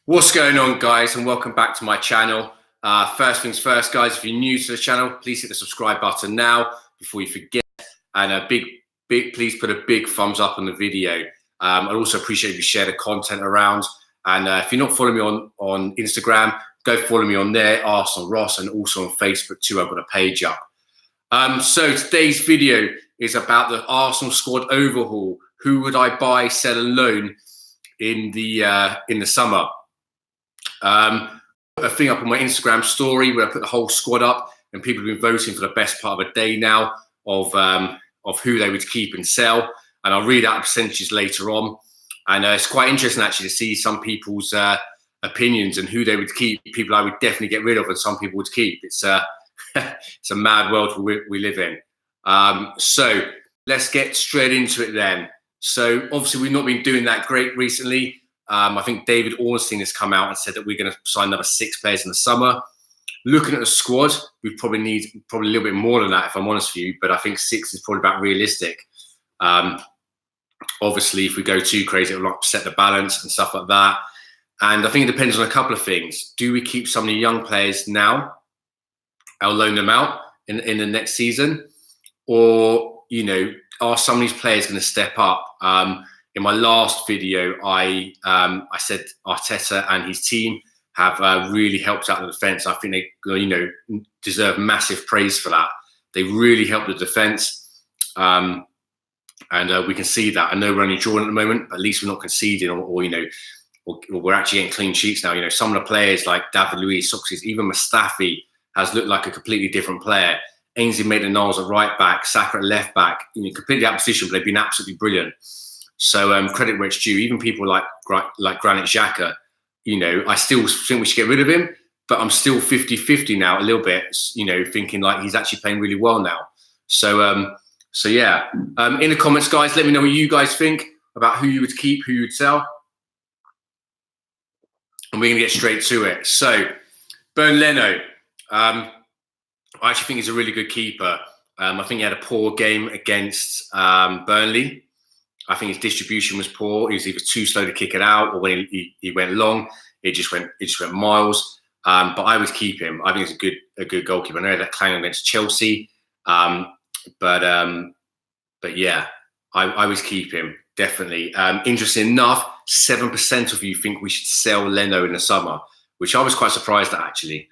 What's going on, guys, and welcome back to my channel. First things first, guys, if you're new to the channel, please hit the subscribe button now before you forget, and please put a big thumbs up on the video. I'd also appreciate if you share the content around, and if you're not following me on Instagram, go follow me on there, Arsenal Ross, and also on Facebook too. I've got a page up. So today's video is about the Arsenal squad overhaul. Who would I buy, sell, and loan in the summer? A thing up on my Instagram story where I put the whole squad up, and people have been voting for the best part of a day now of who they would keep and sell. And I'll read out the percentages later on. And it's quite interesting actually to see some people's opinions and who they would keep. People I would definitely get rid of, and some people would keep. It's it's a mad world we live in. So let's get straight into it then. So obviously we've not been doing that great recently. I think David Ornstein has come out and said that we're going to sign another 6 players in the summer. Looking at the squad, we probably need a little bit more than that, if I'm honest with you. But I think 6 is probably about realistic. Obviously, if we go too crazy, it will upset the balance and stuff like that. And I think it depends on a couple of things. Do we keep some of the young players now? I'll loan them out in the next season, or are some of these players going to step up? In my last video, I said Arteta and his team have really helped out the defence. I think they, deserve massive praise for that. They really helped the defence, and we can see that. I know we're only drawing at the moment, but at least we're not conceding, or we're actually getting clean sheets now. Some of the players like David Luiz, Soxis, even Mustafi has looked like a completely different player. Ainsley Maitland-Niles at right back, Saka at left back, completely out of position, but they've been absolutely brilliant. So credit where it's due. Even people like Granit Xhaka, I still think we should get rid of him, but I'm still 50-50 now a little bit, thinking like he's actually playing really well now. So yeah. In the comments, guys, let me know what you guys think about who you would keep, who you would sell. And we're going to get straight to it. So Bernd Leno, I actually think he's a really good keeper. I think he had a poor game against Burnley. I think his distribution was poor. He was either too slow to kick it out, or when he went long, it just went miles. But I would keep him. I think he's a good goalkeeper. I know that clanged against Chelsea, but yeah, I would keep him definitely. Interesting enough, 7% of you think we should sell Leno in the summer, which I was quite surprised at actually.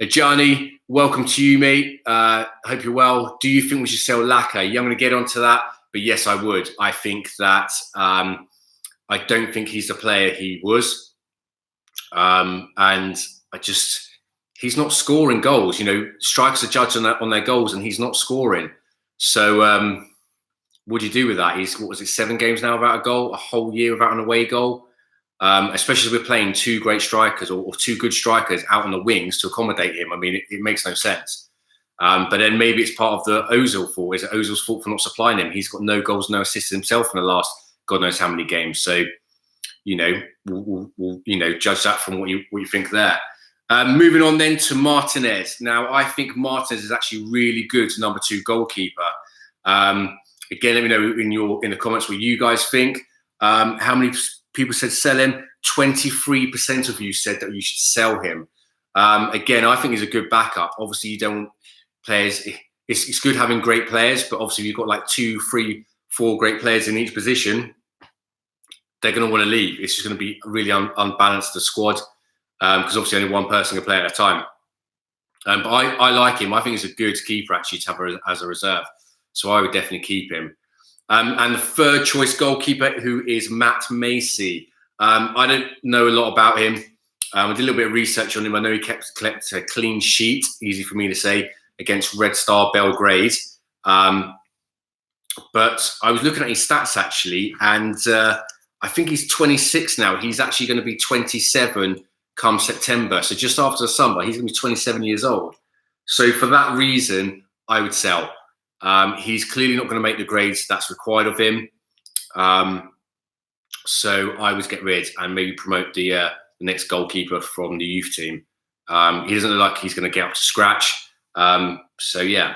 Johnny, welcome to you, mate. Hope you're well. Do you think we should sell Laka? Yeah, I'm going to get onto that. But yes, I would. I think that I don't think he's the player he was. And he's not scoring goals. Strikers are judged on their goals, and he's not scoring. So what do you do with that? He's, 7 games now without a goal, a whole year without an away goal. Especially as we're playing 2 great strikers or 2 good strikers out on the wings to accommodate him. I mean, it makes no sense. But then maybe it's part of the Ozil fault. Is it Ozil's fault for not supplying him? He's got no goals, no assists himself in the last God knows how many games. So, we'll judge that from what you think there. Moving on then to Martinez. Now, I think Martinez is actually really good number 2 goalkeeper. Again, let me know in the comments what you guys think. How many people said sell him? 23% of you said that you should sell him. Again, I think he's a good backup. Obviously, you don't players. It's good having great players, but obviously, if you've got like 2, 3, 4 great players in each position, they're going to want to leave. It's just going to be really unbalanced the squad because obviously only one person can play at a time. But I like him. I think he's a good keeper actually to have as a reserve. So I would definitely keep him. And the 3rd choice goalkeeper, who is Matt Macey. I don't know a lot about him. I did a little bit of research on him. I know he kept a clean sheet, easy for me to say, against Red Star Belgrade. But I was looking at his stats actually, and I think he's 26 now. He's actually going to be 27 come September. So just after the summer, he's going to be 27 years old. So for that reason, I would sell. He's clearly not going to make the grades that's required of him. So I would get rid and maybe promote the next goalkeeper from the youth team. He doesn't look like he's going to get up to scratch. So yeah,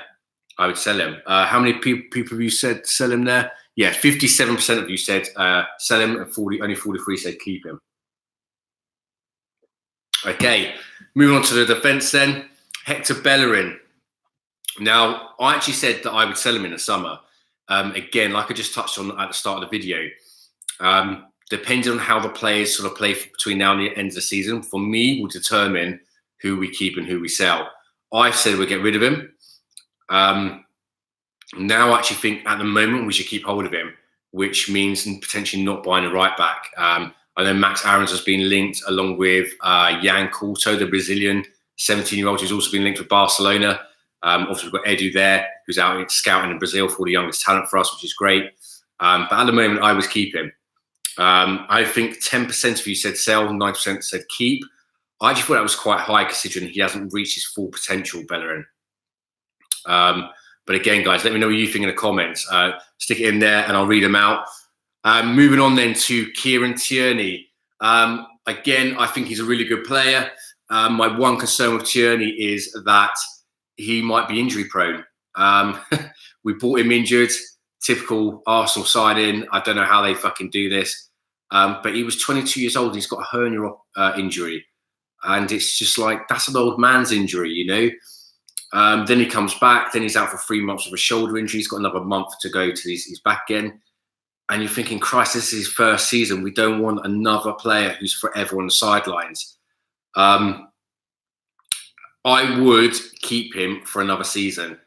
I would sell him. How many people have you said sell him there? Yeah, 57% of you said sell him, and only 43 said keep him. Okay, moving on to the defence then. Hector Bellerin. Now, I actually said that I would sell him in the summer. Again, like I just touched on at the start of the video, depending on how the players sort of play between now and the end of the season, for me, will determine who we keep and who we sell. I've said we'll get rid of him. Now I actually think at the moment we should keep hold of him, which means potentially not buying a right back. I know Max Aarons has been linked along with Yan Couto, the Brazilian 17-year-old who's also been linked with Barcelona. Obviously, we've got Edu there, who's out scouting in Brazil for the youngest talent for us, which is great. But at the moment, I would keep him. I think 10% of you said sell, 9% said keep. I actually thought that was quite high considering he hasn't reached his full potential, Bellerin. But again, guys, let me know what you think in the comments. Stick it in there and I'll read them out. Moving on then to Kieran Tierney. Again, I think he's a really good player. My one concern with Tierney is that he might be injury prone. We bought him injured, typical Arsenal signing. I don't know how they fucking do this. But he was 22 years old and he's got a hernia injury. And it's just like, that's an old man's injury, you know? Then he comes back, then he's out for 3 months with a shoulder injury. He's got another month to go till he's back again. And you're thinking, Christ, this is his first season. We don't want another player who's forever on the sidelines. I would keep him for another season.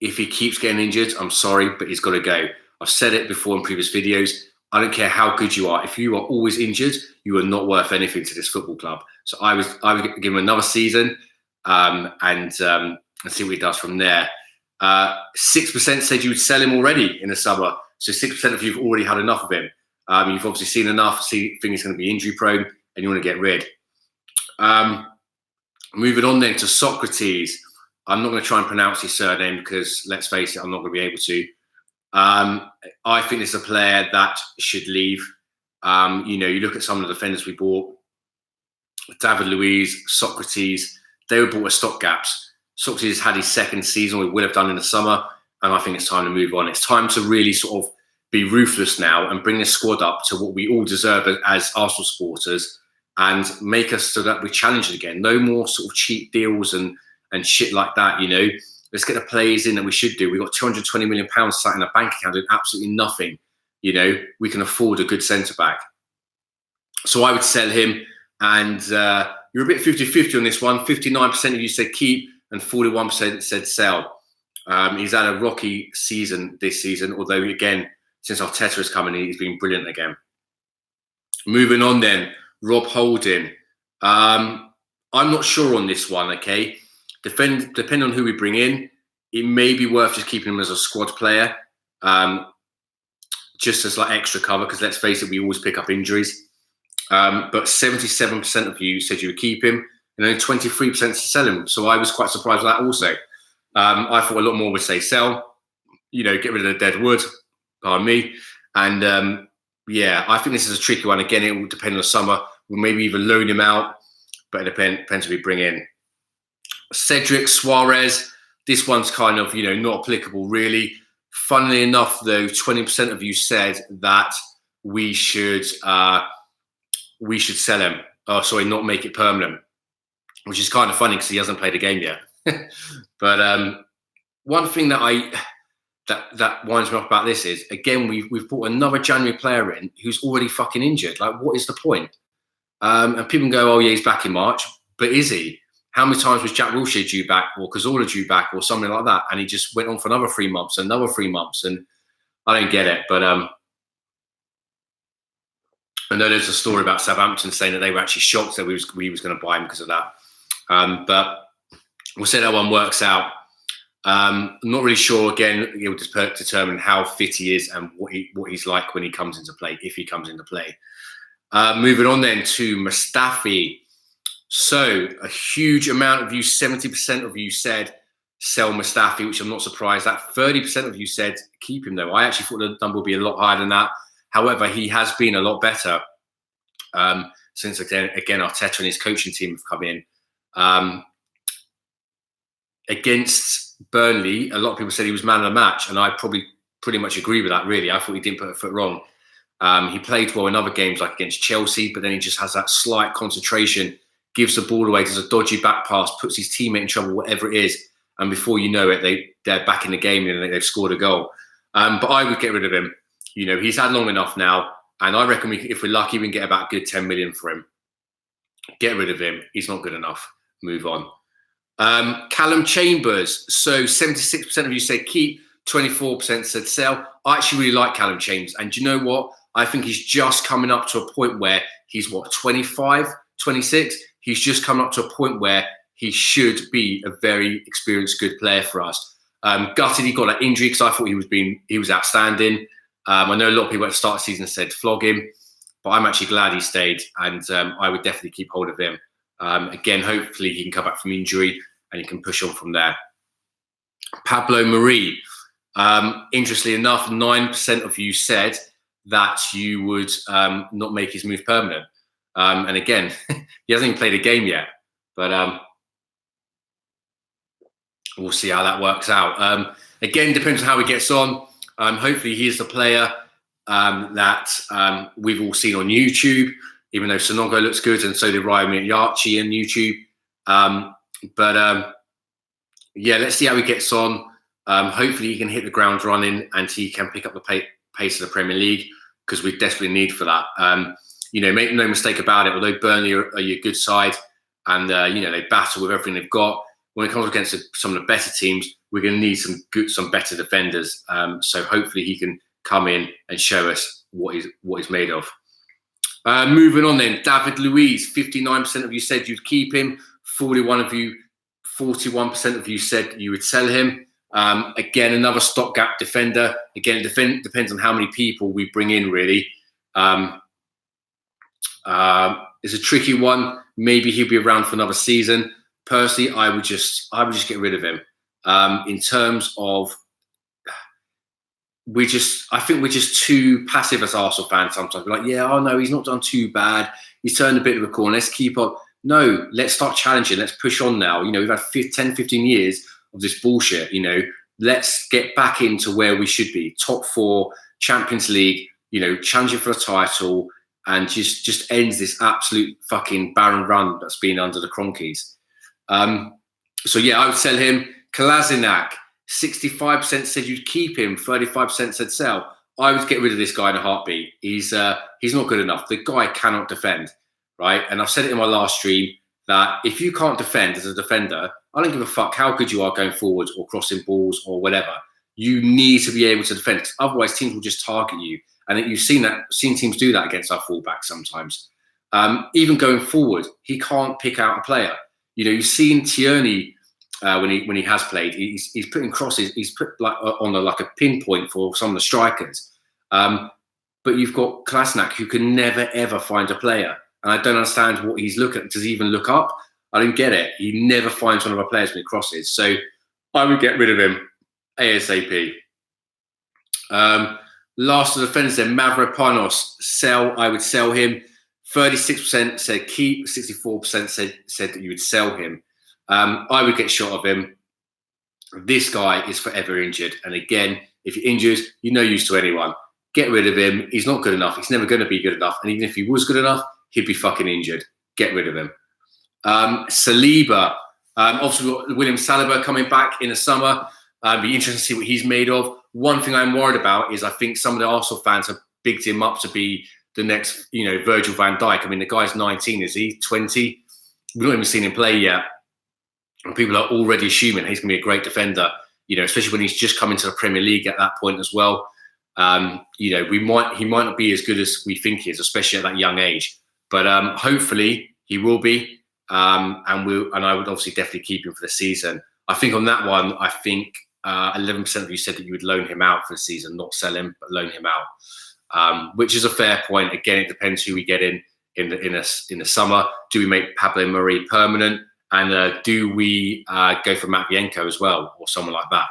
If he keeps getting injured, I'm sorry, but he's got to go. I've said it before in previous videos. I don't care how good you are. If you are always injured, you are not worth anything to this football club. So I would give him another season and see what he does from there. 6% said you would sell him already in the summer. So 6% of you have already had enough of him. You've obviously seen enough, think he's going to be injury prone, and you want to get rid. Moving on then to Socrates. I'm not going to try and pronounce his surname because, let's face it, I'm not going to be able to. I think it's a player that should leave. You know, you look at some of the defenders we bought, David Luiz, Socrates, they were bought as stopgaps. Socrates had his second season, we would have done in the summer, and I think it's time to move on. It's time to really sort of be ruthless now and bring this squad up to what we all deserve as Arsenal supporters and make us so that we challenge it again. No more sort of cheap deals and shit like that, you know. Let's get the players in that we should do. We've got £220 million sat in a bank account doing absolutely nothing. You know, we can afford a good centre-back. So I would sell him. And you're a bit 50-50 on this one. 59% of you said keep and 41% said sell. He's had a rocky season this season, although, again, since Arteta has come in, he's been brilliant again. Moving on then, Rob Holding. I'm not sure on this one, okay? Depending on who we bring in, it may be worth just keeping him as a squad player, just as like extra cover, because let's face it, we always pick up injuries. But 77% of you said you would keep him, and only 23% to sell him. So I was quite surprised with that also. I thought a lot more would say sell, you know, get rid of the dead wood, pardon me. And yeah, I think this is a tricky one. Again, it will depend on the summer. We'll maybe even loan him out, but it depends who we bring in. Cedric Suarez, this one's kind of, you know, not applicable really. Funnily enough, though, 20% of you said that we should sell him. Oh, sorry, not make it permanent, which is kind of funny because he hasn't played a game yet. But one thing that that winds me up about this is, again, we've brought another January player in who's already fucking injured. Like, what is the point? And people can go, oh yeah, he's back in March, but is he? How many times was Jack Wilshere due back, or Cazorla due back, or something like that? And he just went on for another 3 months, another 3 months, and I don't get it. But I know there's a story about Southampton saying that they were actually shocked that we was going to buy him because of that. But we'll see how that one works out. I'm not really sure. Again, it will determine how fit he is and what he's like when he comes into play, if he comes into play. Moving on then to Mustafi. So a huge amount of you, 70% of you said sell Mustafi, which I'm not surprised at. 30% of you said keep him though. I actually thought the number would be a lot higher than that. However, he has been a lot better since again Arteta and his coaching team have come in. Against Burnley, a lot of people said he was man of the match, and I probably pretty much agree with that, really. I thought he didn't put a foot wrong. He played well in other games, like against Chelsea, but then he just has that slight concentration gives the ball away, does a dodgy back pass, puts his teammate in trouble, whatever it is, and before you know it, they're back in the game and they've scored a goal. But I would get rid of him. He's had long enough now, and I reckon if we're lucky, we can get about a good 10 million for him. Get rid of him. He's not good enough. Move on. Callum Chambers. So 76% of you said keep, 24% said sell. I actually really like Callum Chambers. And do you know what? I think he's just coming up to a point where he's 25, 26. He's just coming up to a point where he should be a very experienced, good player for us. Gutted he got that injury because I thought he was outstanding. I know a lot of people at the start of the season said flog him, but I'm actually glad he stayed, and I would definitely keep hold of him. Again, hopefully he can come back from injury and he can push on from there. Pablo Marie. Interestingly enough, 9% of you said that you would not make his move permanent. And again, he hasn't even played a game yet, but we'll see how that works out. Again, depends on how he gets on. Hopefully he is the player that we've all seen on YouTube, even though Sonogo looks good and so did Ryan Yarchi on YouTube. Yeah, let's see how he gets on. Hopefully he can hit the ground running and he can pick up the pace of the Premier League, because we desperately need for that. Make no mistake about it, although Burnley are a good side and they battle with everything they've got, when it comes against some of the better teams, we're going to need some better defenders. So hopefully he can come in and show us what he's made of. Moving on then, David Luiz, 59% of you said you'd keep him. 41% of you said you would sell him. Again, another stopgap defender. Again, it depends on how many people we bring in, really. It's a tricky one. Maybe he'll be around for another season. Personally, I would just get rid of him. In terms of, I think we're just too passive as Arsenal fans sometimes. We're like, yeah, oh no, he's not done too bad. He's turned a bit of a corner. Let's keep on. No, let's start challenging. Let's push on now. We've had 10, 15 years of this bullshit. Let's get back into where we should be. Top 4, Champions League, challenging for a title, and just ends this absolute fucking barren run that's been under the Cronkies. So yeah, I would sell him. Kolasinac, 65% said you'd keep him, 35% said sell. I would get rid of this guy in a heartbeat. He's not good enough. The guy cannot defend, right? And I've said it in my last stream that if you can't defend as a defender, I don't give a fuck how good you are going forward or crossing balls or whatever. You need to be able to defend. Otherwise, teams will just target you. And you've seen teams do that against our fullbacks sometimes. Even going forward, he can't pick out a player. You've seen Tierney when he has played. He's putting crosses. He's put on a pinpoint for some of the strikers. But you've got Kolasinac, who can never ever find a player, and I don't understand what he's looking at. Does he even look up? I don't get it. He never finds one of our players when he crosses. So I would get rid of him ASAP. Last of the defenders then, Mavropanos, sell. I would sell him. 36% said keep. 64% said that you would sell him. I would get shot of him. This guy is forever injured. And again, if you're injured, you're no use to anyone. Get rid of him. He's not good enough. He's never going to be good enough. And even if he was good enough, he'd be fucking injured. Get rid of him. Saliba. Obviously, we've got William Saliba coming back in the summer. Be interesting to see what he's made of. One thing I'm worried about is I think some of the Arsenal fans have bigged him up to be the next, Virgil van Dijk. I mean, the guy's 19, is he? 20? We've not even seen him play yet. And people are already assuming he's going to be a great defender, especially when he's just come into the Premier League at that point as well. He might not be as good as we think he is, especially at that young age. But hopefully he will be. And I would obviously definitely keep him for the season. I think on that one, 11% of you said that you would loan him out for the season, not sell him, but loan him out, which is a fair point. Again, it depends who we get in the summer. Do we make Pablo Marie permanent? And do we go for Matvienko as well, or someone like that?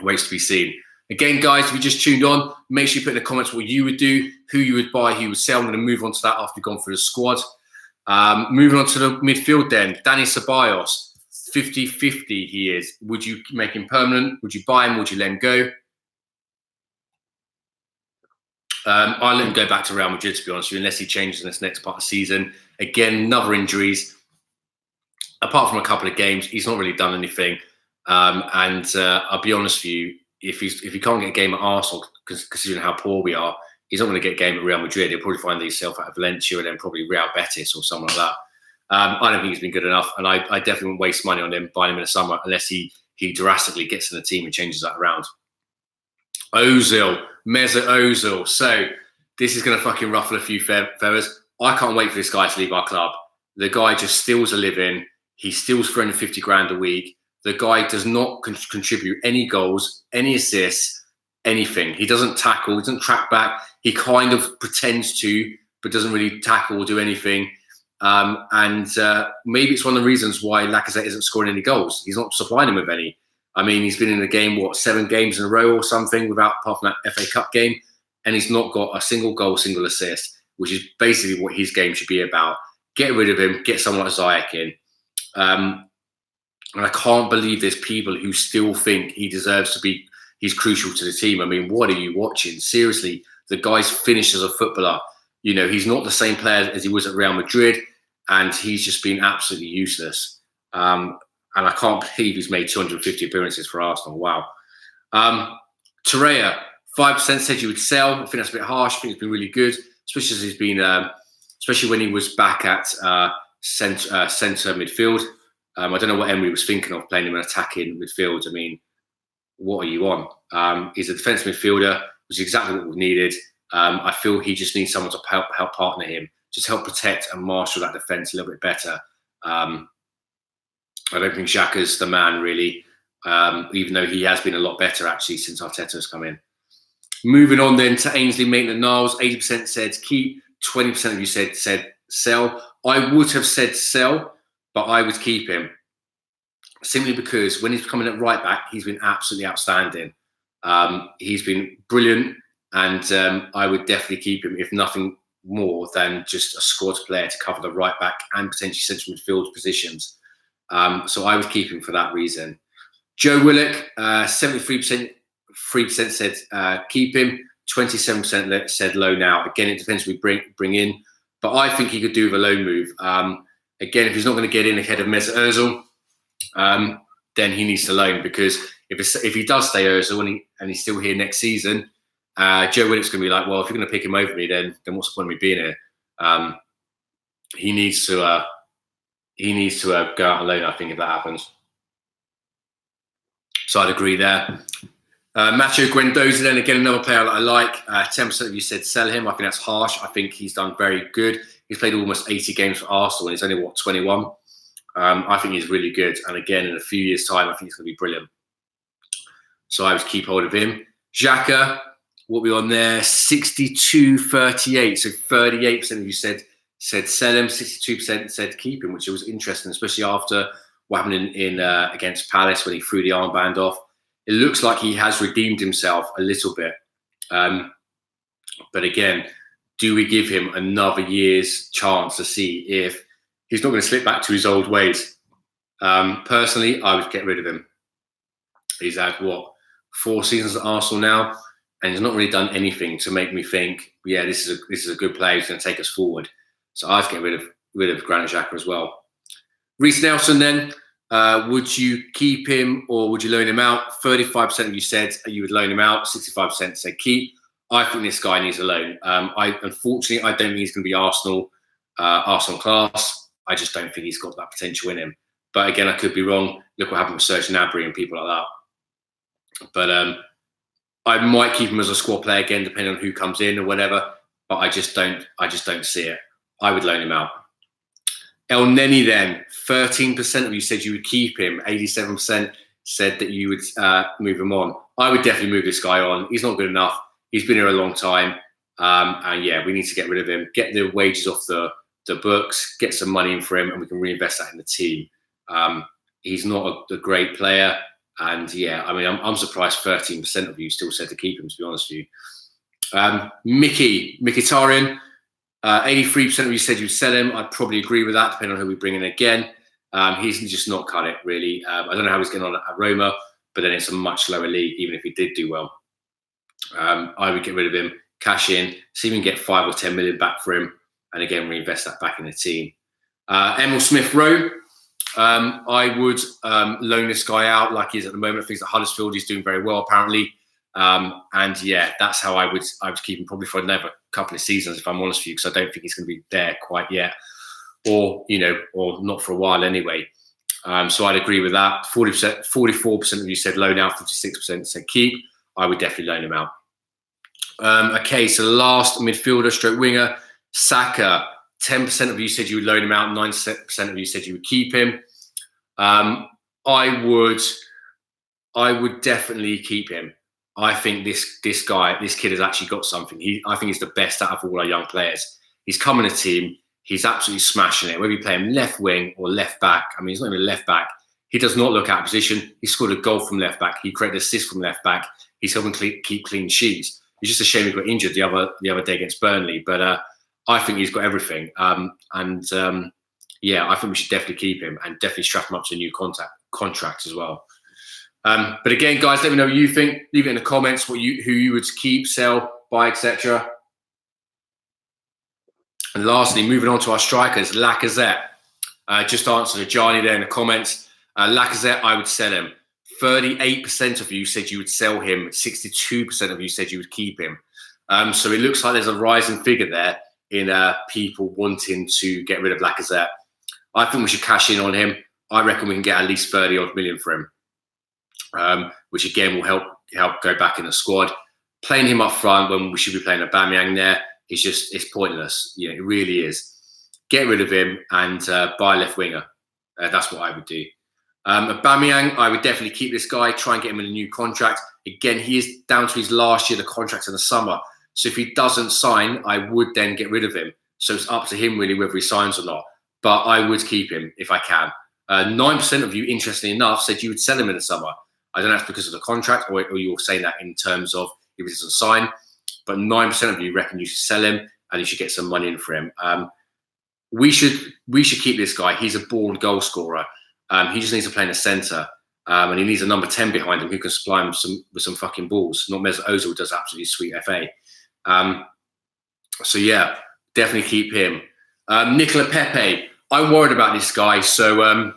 Waits to be seen. Again, guys, if you just tuned on, make sure you put in the comments what you would do, who you would buy, who you would sell. I'm going to move on to that after we've gone through the squad. Moving on to the midfield then. Dani Ceballos, 50-50 he is. Would you make him permanent? Would you buy him? Would you let him go? I'll let him go back to Real Madrid, to be honest with you, unless he changes in this next part of the season. Again, another injuries. apart from a couple of games, he's not really done anything. And I'll be honest with you, if he can't get a game at Arsenal, considering how poor we are, he's not going to get a game at Real Madrid. He'll probably find himself at Valencia and then probably Real Betis or something like that. I don't think he's been good enough, and I definitely wouldn't waste money on him, buying him in the summer, unless he drastically gets in the team and changes that around. Ozil, Mesut Ozil. So this is going to fucking ruffle a few feathers. I can't wait for this guy to leave our club. The guy just steals a living. He steals 350 grand a week. The guy does not contribute any goals, any assists, anything. He doesn't tackle. He doesn't track back. He kind of pretends to, but doesn't really tackle or do anything. Maybe it's one of the reasons why Lacazette isn't scoring any goals. He's not supplying him with any. I mean, he's been in the game, 7 games in a row or something, apart from that FA Cup game, and he's not got a single goal, single assist, which is basically what his game should be about. Get rid of him, get someone like Ziyech in. And I can't believe there's people who still think he's crucial to the team. I mean, what are you watching? Seriously, the guy's finished as a footballer. You know, he's not the same player as he was at Real Madrid, and he's just been absolutely useless. And I can't believe he's made 250 appearances for Arsenal. Wow. Torreira, 5% said you would sell. I think that's a bit harsh. I think it's been really good, especially as he's been, especially when he was back at centre midfield. I don't know what Emery was thinking of, playing him in attacking midfield. I mean, what are you on? He's a defensive midfielder, which is exactly what we needed. I feel he just needs someone to help partner him, just help protect and marshal that defence a little bit better. I don't think Xhaka's the man, really, even though he has been a lot better, actually, since Arteta has come in. Moving on then to Ainsley Maitland-Niles, 80% said keep, 20% of you said sell. I would have said sell, but I would keep him, simply because when he's coming at right back, he's been absolutely outstanding. He's been brilliant, and I would definitely keep him, if nothing more than just a squad player to cover the right back and potentially central midfield positions. So I would keep him for that reason. Joe Willock, 73% said keep him, 27% said loan out. Again, it depends who we bring in, but I think he could do with a loan move. Again, if he's not going to get in ahead of Mesut Ozil, then he needs to loan, because if he does stay Ozil and he's still here next season, Joe Willock's going to be like, well, if you're going to pick him over me, then what's the point of me being here? He needs to go out on loan, I think, if that happens. So I'd agree there. Matteo Guendouzi, then again, another player that I like. 10% of you said sell him. I think that's harsh. I think he's done very good. He's played almost 80 games for Arsenal, and he's only, 21? I think he's really good. And again, in a few years' time, I think he's going to be brilliant. So I would keep hold of him. Xhaka, what are we on there? 62-38. So 38% of you said sell him. 62% said keep him, which was interesting, especially after what happened in against Palace when he threw the armband off. It looks like he has redeemed himself a little bit. But again, do we give him another year's chance to see if he's not going to slip back to his old ways? Personally, I would get rid of him. He's had, 4 seasons at Arsenal now, and he's not really done anything to make me think, yeah, this is a good player who's going to take us forward. So I'd get rid of Granit Xhaka as well. Reiss Nelson then, would you keep him or would you loan him out? 35% of you said you would loan him out. 65% said keep. I think this guy needs a loan. Unfortunately, I don't think he's going to be Arsenal class. I just don't think he's got that potential in him. But again, I could be wrong. Look what happened with Serge Gnabry and people like that. But I might keep him as a squad player again, depending on who comes in or whatever. But I just don't see it. I would loan him out. El Neni then, 13% of you said you would keep him. 87% said that you would move him on. I would definitely move this guy on. He's not good enough. He's been here a long time. And yeah, we need to get rid of him, get the wages off the books, get some money in for him, and we can reinvest that in the team. He's not a great player. And yeah, I mean, I'm surprised 13% of you still said to keep him, to be honest with you. Mkhitaryan, 83% of you said you'd sell him. I'd probably agree with that, depending on who we bring in again. He's just not cut it, really. I don't know how he's getting on at Roma, but then it's a much lower league, even if he did do well. I would get rid of him, cash in, see if we can get 5 or 10 million back for him, and again, reinvest that back in the team. Emil Smith-Rowe, I would loan this guy out like he is at the moment. I think that Huddersfield is doing very well apparently, and yeah, that's how I would keep him probably for another couple of seasons if I'm honest with you, because I don't think he's going to be there quite yet, or not for a while anyway. So I'd agree with that. 40%, 44% of you said loan out, 56% said keep. I would definitely loan him out. Okay, so last midfielder, stroke winger, Saka. 10% of you said you would loan him out. 9% of you said you would keep him. I would definitely keep him. I think this kid has actually got something. I think he's the best out of all our young players. He's come in a team. He's absolutely smashing it. Whether you play him left wing or left back, I mean, he's not even a left back. He does not look out of position. He scored a goal from left back. He created an assist from left back. He's helping keep clean sheets. It's just a shame he got injured the other day against Burnley. But I think he's got everything. Yeah, I think we should definitely keep him and definitely strap him up to a new contract as well. But again, guys, let me know what you think. Leave it in the comments who you would keep, sell, buy, etc. And lastly, moving on to our strikers, Lacazette. Just answered Ajani there in the comments. Lacazette, I would sell him. 38% of you said you would sell him. 62% of you said you would keep him. So it looks like there's a rising figure there in people wanting to get rid of Lacazette. I think we should cash in on him. I reckon we can get at least 30 odd million for him, which again will help go back in the squad. Playing him up front when we should be playing Aubameyang there, it's pointless. Yeah, it really is. Get rid of him and buy a left winger. That's what I would do. Aubameyang, I would definitely keep this guy, try and get him in a new contract. Again, he is down to his last year of the contract in the summer. So if he doesn't sign, I would then get rid of him. So it's up to him really whether he signs or not. But I would keep him if I can. 9% of you, interestingly enough, said you would sell him in the summer. I don't know if it's because of the contract or you're saying that in terms of if he doesn't sign. But 9% of you reckon you should sell him and you should get some money in for him. We should keep this guy. He's a born goal scorer. He just needs to play in the centre. And he needs a number 10 behind him who can supply him with some fucking balls. Not Mesut Ozil, who does absolutely sweet FA. So yeah, definitely keep him. Nicola Pepe, I'm worried about this guy. So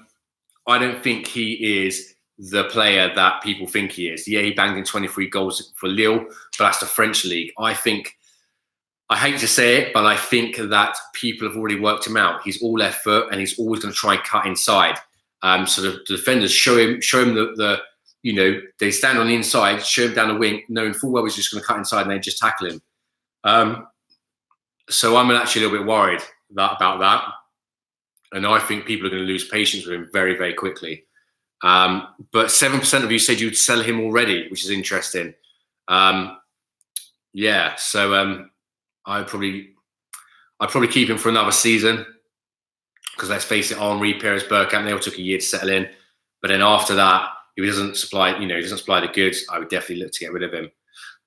I don't think he is the player that people think he is. Yeah, he banged in 23 goals for Lille, but that's the French league. I hate to say it, but I think that people have already worked him out. He's all left foot and he's always going to try and cut inside. So the defenders show him they stand on the inside, show him down the wing, knowing full well he's just going to cut inside and they just tackle him. So I'm actually a little bit worried about that. And I think people are going to lose patience with him very, very quickly. But 7% of you said you would sell him already, which is interesting. Yeah, so I'd probably keep him for another season because let's face it, Henry, Perez, Bergkamp, they all took a year to settle in. But then after that, if he doesn't supply the goods, I would definitely look to get rid of him.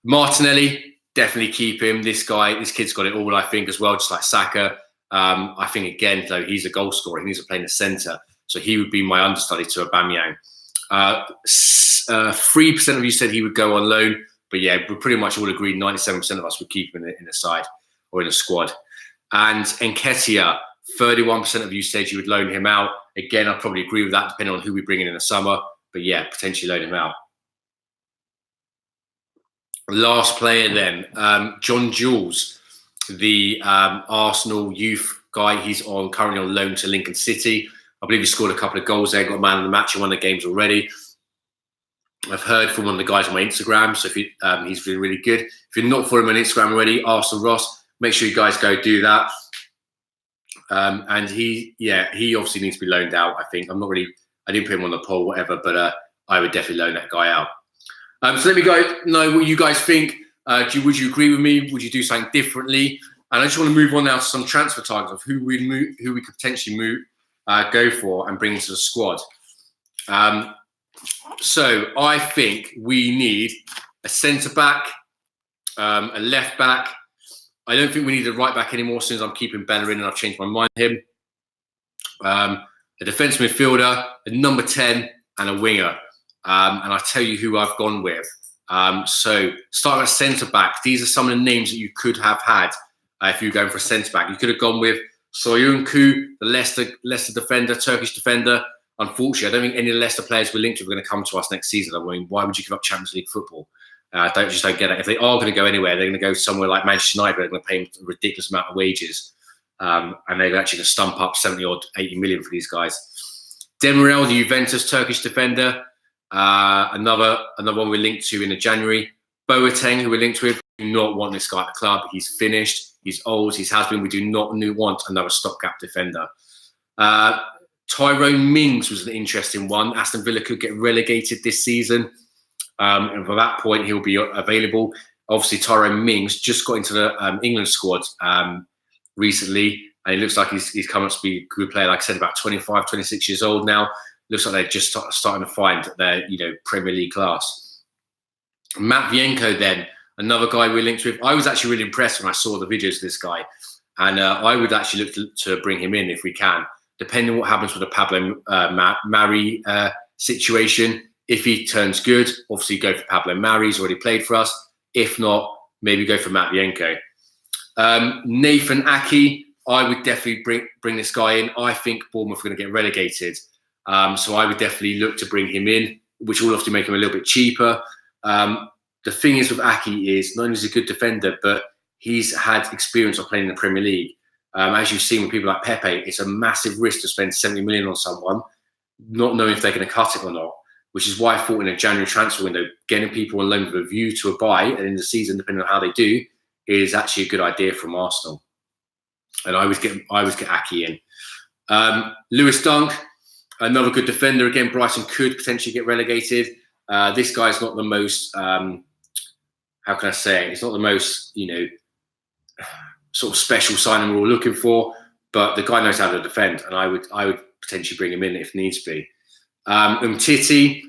Martinelli, definitely keep him. This kid's got it all, I think, as well, just like Saka. I think again, though, he's a goal scorer. He needs to play in the centre. So he would be my understudy to Aubameyang. 3% of you said he would go on loan. But yeah, we pretty much all agreed 97% of us would keep him in the side or in the squad. And Nketiah, 31% of you said you would loan him out. Again, I'd probably agree with that depending on who we bring in the summer. But yeah, potentially loan him out. Last player then, John Jules, the Arsenal youth guy. He's currently on loan to Lincoln City. I believe he scored a couple of goals there, got a man of the match in one of the games already. I've heard from one of the guys on my Instagram, so if he's really, really good. If you're not following him on Instagram already, Arsenal Ross, make sure you guys go do that. And he obviously needs to be loaned out, I think. I didn't put him on the poll, whatever, but I would definitely loan that guy out. So let me know what you guys think. Would you agree with me? Would you do something differently? And I just want to move on now to some transfer targets of who we could potentially go for and bring into the squad. So I think we need a centre back, a left back. I don't think we need a right back anymore since I'm keeping Bellerin and I've changed my mind on him. A defensive midfielder, a number 10, and a winger. And I'll tell you who I've gone with. So starting at centre back, these are some of the names that you could have had if you were going for a centre back. You could have gone with Soyuncu, the Leicester defender, Turkish defender. unfortunately, I don't think any of the Leicester players we're linked with are going to come to us next season. I mean, why would you give up Champions League football? Don't get it. If they are going to go anywhere, they're going to go somewhere like Manchester United. They're going to pay them a ridiculous amount of wages, and they're actually going to stump up 70 or 80 million for these guys. Demirel, the Juventus Turkish defender, another one we're linked to in the January. Boateng, who we're linked with, do not want this guy at the club. He's finished. He's old. He has been. We do not want another stopgap defender. Tyrone Mings was an interesting one. Aston Villa could get relegated this season. And from that point, he'll be available. Obviously, Tyrone Mings just got into the England squad recently. And it looks like he's come up to be a good player. Like I said, about 25, 26 years old now. Looks like they're just starting to find their Premier League class. Matvienko then, another guy we're linked with. I was actually really impressed when I saw the videos of this guy. And I would actually look to bring him in if we can, depending on what happens with the Pablo Mari situation. If he turns good, obviously go for Pablo Mari. He's already played for us. If not, maybe go for Matvienko. Nathan Ake, I would definitely bring this guy in. I think Bournemouth are going to get relegated. So I would definitely look to bring him in, which will often make him a little bit cheaper. The thing is with Ake is not only is he a good defender, but he's had experience of playing in the Premier League. As you've seen with people like Pepe, it's a massive risk to spend 70 million on someone, not knowing if they're going to cut it or not, which is why I thought in a January transfer window, getting people on loan with a view to a buy and in the season, depending on how they do, is actually a good idea from Arsenal. And I always get Ake in. Lewis Dunk, another good defender. Again, Brighton could potentially get relegated. This guy's not the most, how can I say it? It's not the most, sort of special signing we're all looking for, but the guy knows how to defend, and I would potentially bring him in if needs be. Umtiti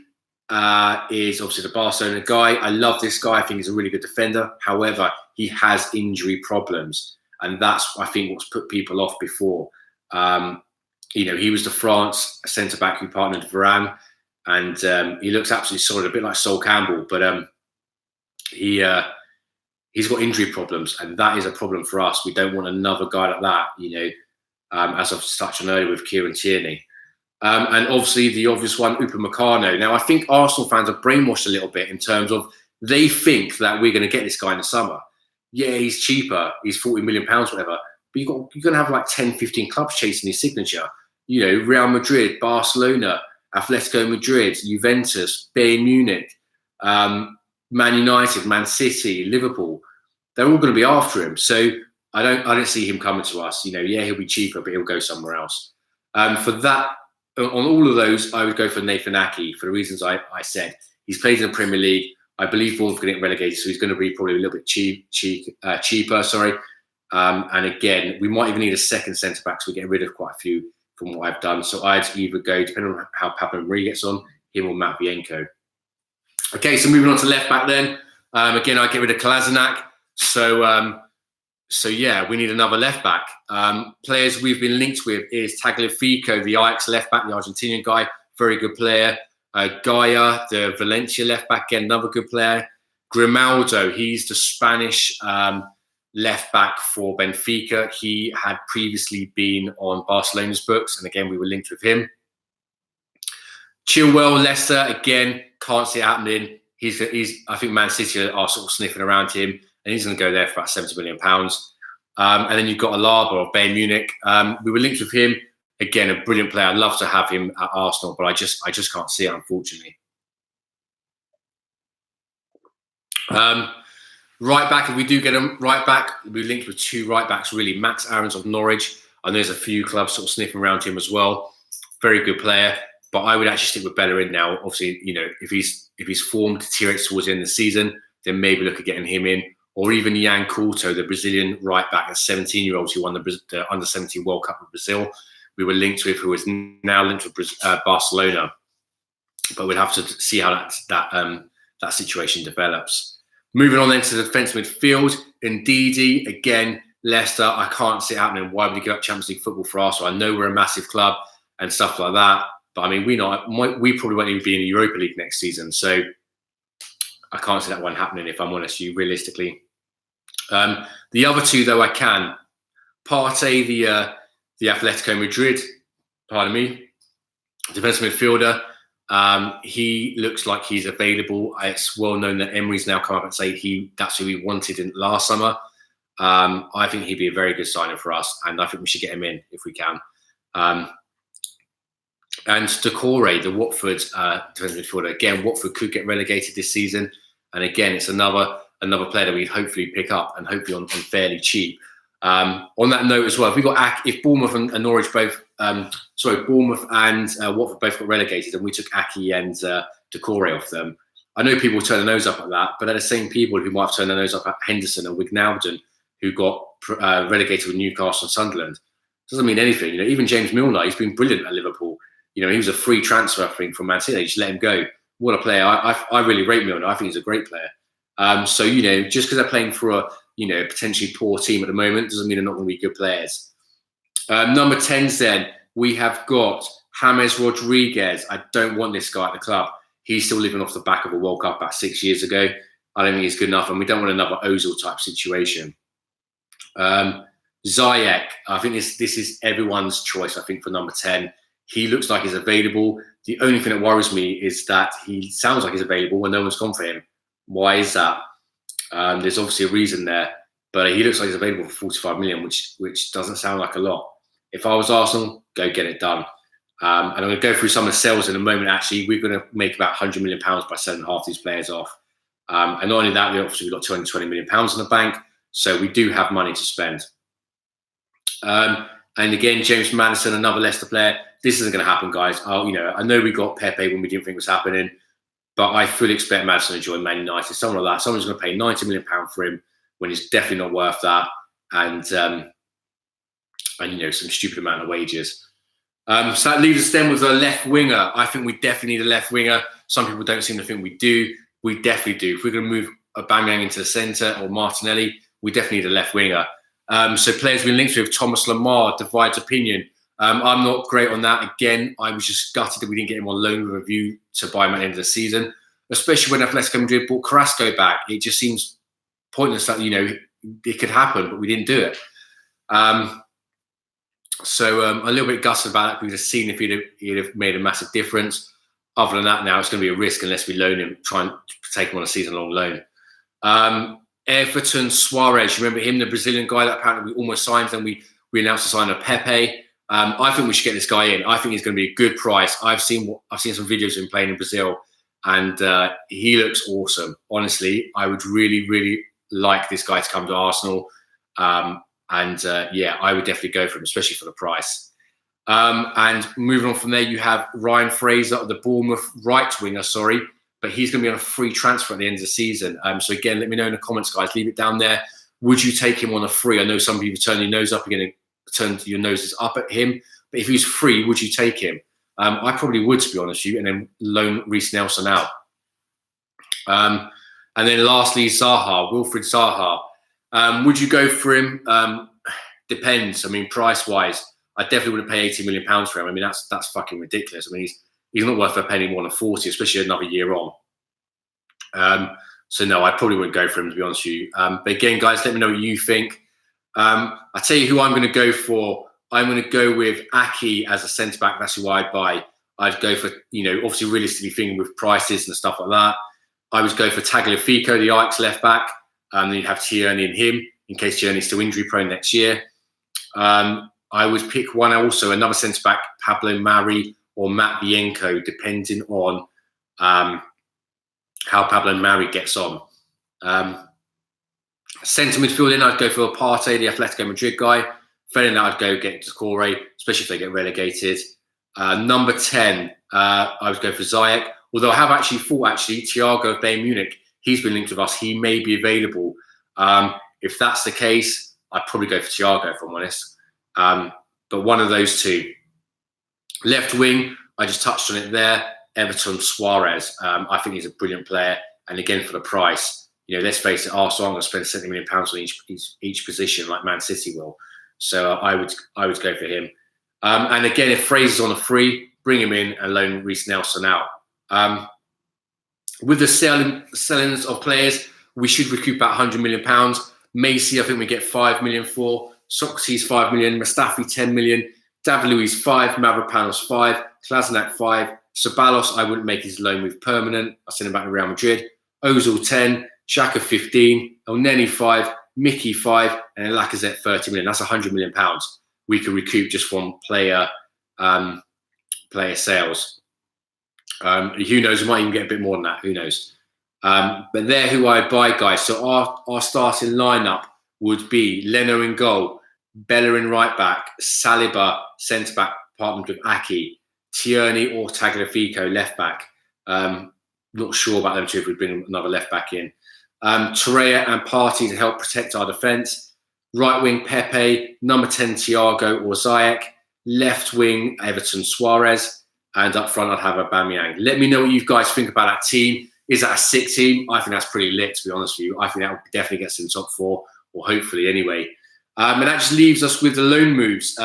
is obviously the Barcelona guy. I love this guy. I think he's a really good defender. However, he has injury problems, and that's, I think, what's put people off before. He was the France centre-back who partnered with Varane, and he looks absolutely solid, a bit like Sol Campbell, but he's got injury problems, and that is a problem for us. We don't want another guy like that, as I've touched on earlier with Kieran Tierney. And obviously the obvious one, Upamecano. Now, I think Arsenal fans are brainwashed a little bit in terms of they think that we're going to get this guy in the summer. Yeah, he's cheaper. He's 40 million pounds, whatever. But you're going to have like 10, 15 clubs chasing his signature. Real Madrid, Barcelona, Atletico Madrid, Juventus, Bayern Munich, Man United, Man City, Liverpool. They're all going to be after him. So I don't see him coming to us. Yeah, he'll be cheaper, but he'll go somewhere else. For that, on all of those, I would go for Nathan Ake for the reasons I said. He's played in the Premier League. I believe Bournemouth going to get relegated, so he's going to be probably a little bit cheaper. Sorry. And again, we might even need a second centre back, so we get rid of quite a few from what I've done. So I'd either go, depending on how Pablo Mari gets on, him or Matvienko. Okay, so moving on to left back then. Again, I get rid of Kolasinac. So yeah, we need another left back. Players we've been linked with is Tagliafico, the Ajax left back, the Argentinian guy, very good player. Gaia, the Valencia left back, again, another good player. Grimaldo, he's the Spanish left back for Benfica. He had previously been on Barcelona's books, and again, we were linked with him. Chilwell, Leicester, again, can't see it happening. I think Man City are sort of sniffing around him, and he's going to go there for about £70 million. And then you've got Alaba of Bayern Munich. We were linked with him. Again, a brilliant player. I'd love to have him at Arsenal, but I just can't see it, unfortunately. Right back, if we do get him right back, we're linked with two right backs, really. Max Aarons of Norwich, and there's a few clubs sort of sniffing around him as well. Very good player, but I would actually stick with Bellerin now. Obviously, if his form deteriorates towards the end of the season, then maybe look at getting him in. Or even Yan Couto, the Brazilian right back, a 17-year-old who won the Under-17 World Cup with Brazil. We were linked with, who is now linked with Barcelona. But we'd have to see how that situation develops. Moving on then to the defence midfield. Ndidi, again, Leicester, I can't see it happening. Why would we give up Champions League football for Arsenal? I know we're a massive club and stuff like that. But I mean, we probably won't even be in the Europa League next season. So I can't see that one happening, if I'm honest with you, realistically. The other two, though, I can. Partey, the Atletico Madrid, pardon me. defensive midfielder. He looks like he's available. It's well known that Emery's now come up and say that's who he wanted in last summer. I think he'd be a very good signing for us, and I think we should get him in if we can. And Doucouré, the Watford defensive midfielder. Again, Watford could get relegated this season, and again, it's another player that we'd hopefully pick up, and hopefully on fairly cheap. On that note as well, if Bournemouth and Norwich both, Bournemouth and Watford both got relegated, and we took Aki and Doucouré off them, I know people turn their nose up at that, but they're the same people who might have turned their nose up at Henderson and Wijnaldum, who got relegated with Newcastle and Sunderland. Doesn't mean anything. Even James Milner, he's been brilliant at Liverpool. He was a free transfer, I think, from Man City. They just let him go. What a player. I really rate Milner. I think he's a great player. So, just because they're playing for a potentially poor team at the moment doesn't mean they're not going to be good players. Number 10s then, we have got James Rodriguez. I don't want this guy at the club. He's still living off the back of a World Cup about 6 years ago. I don't think he's good enough, and we don't want another Ozil type situation. Ziyech, I think this is everyone's choice, I think, for number 10. He looks like he's available. The only thing that worries me is that he sounds like he's available when no one's gone for him. Why is that? There's obviously a reason there, but he looks like he's available for 45 million, which doesn't sound like a lot. If I was Arsenal, go get it done. And I'm going to go through some of the sales in a moment. Actually, we're going to make about £100 million by selling half these players off. And not only that, we've got £220 million in the bank, so we do have money to spend. And again, James Maddison, another Leicester player. This isn't going to happen, guys. I know we got Pepe when we didn't think it was happening, but I fully expect Maddison to join Man United, someone like that. Someone's going to pay £90 million for him when he's definitely not worth that, and some stupid amount of wages. So that leaves us then with a left winger. I think we definitely need a left winger. Some people don't seem to think we do. We definitely do. If we're going to move Aubameyang into the centre or Martinelli, we definitely need a left winger. So players we've been linked with, Thomas Lemar divides opinion. I'm not great on that. Again, I was just gutted that we didn't get him on loan with a view to buy him at the end of the season, especially when Atletico Madrid brought Carrasco back. It just seems pointless that, it could happen, but we didn't do it. So I'm a little bit gutted about that. We've just seen if he'd have made a massive difference. Other than that, now it's going to be a risk unless we loan him, try and take him on a season-long loan. Everton Suarez, you remember him, the Brazilian guy that apparently we almost signed, and we announced the sign of Pepe. I think we should get this guy in. I think he's going to be a good price. I've seen some videos of him playing in Brazil, and he looks awesome. Honestly, I would really, really like this guy to come to Arsenal. I would definitely go for him, especially for the price. And moving on from there, you have Ryan Fraser, the Bournemouth right winger, but he's going to be on a free transfer at the end of the season. So again, let me know in the comments, guys. Leave it down there. Would you take him on a free? I know some people turn your nose up again. Turn your noses up at him, but if he's free, would you take him? I probably would, to be honest with you, and then loan Reece Nelson out. And then lastly, Zaha, Wilfried Zaha. Would you go for him? Depends. I mean, price-wise, I definitely wouldn't pay £80 million for him. I mean, that's fucking ridiculous. I mean, he's not worth a penny more than 40, especially another year on. So no, I probably wouldn't go for him, to be honest with you. But again, guys, let me know what you think. I'll tell you who I'm going to go for. I'm going to go with Aki as a centre-back. That's who I'd buy. I'd go for, obviously realistically thinking with prices and stuff like that. I would go for Tagliafico, the Ajax left-back. Then you'd have Tierney and him, in case Tierney's still injury-prone next year. I would pick another centre-back, Pablo Mari or Matt Vienko, depending on how Pablo Mari gets on. Centre midfield in, I'd go for Partey, the Atletico Madrid guy. Failing that, I'd go get Doucouré, especially if they get relegated. Number 10, I would go for Ziyech. Although I have actually thought, Thiago of Bayern Munich, he's been linked with us. He may be available. If that's the case, I'd probably go for Thiago, if I'm honest. But one of those two. Left wing, I just touched on it there. Everton Suarez. I think he's a brilliant player. And again, for the price, let's face it, Arsenal are going to spend £70 million on each position like Man City will. So I would go for him. And again, if Fraser's on a free, bring him in and loan Reece Nelson out. With the sellings of players, we should recoup about £100 million. Macy, I think we get £5 million for. Socrates, £5 million. Mustafi, £10 million. David Luiz, 5. Mavropanos, 5. Kolasinac 5. Ceballos, I wouldn't make his loan move permanent. I send him back to Real Madrid. Ozil 10. Xhaka 15. Elneny 5. Mickey 5. And then Lacazette 30 million. That's £100 million we can recoup just from player sales. Who knows? We might even get a bit more than that. Who knows? But they're who I buy, guys. So our starting lineup would be Leno in goal, Bella in right back, Saliba centre back, partnered with Aki, Tierney or Tagliafico left back. Not sure about them two if we bring another left back in. Torreira and Partey to help protect our defence. Right wing Pepe, number 10 Thiago or Ziyech, left wing Everton Suarez, and up front I'd have Aubameyang. Let me know what you guys think about that team. Is that a sick team? I think that's pretty lit, to be honest with you. I think that would definitely get us in the top 4, or hopefully anyway. And that just leaves us with the loan moves.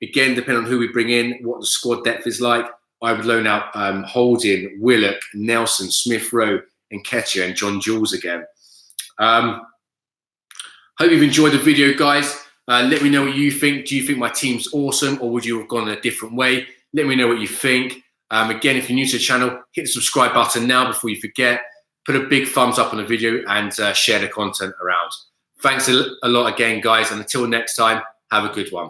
Again, depending on who we bring in, what the squad depth is like, I would loan out Holding, Willock, Nelson, Smith Rowe, and Nketiah, and John Jules again. Hope you've enjoyed the video, guys. Let me know what you think. Do you think my team's awesome, or would you have gone a different way? Let me know what you think. Again, if you're new to the channel, hit the subscribe button now before you forget. Put a big thumbs up on the video and share the content around. Thanks a lot again, guys. And until next time, have a good one.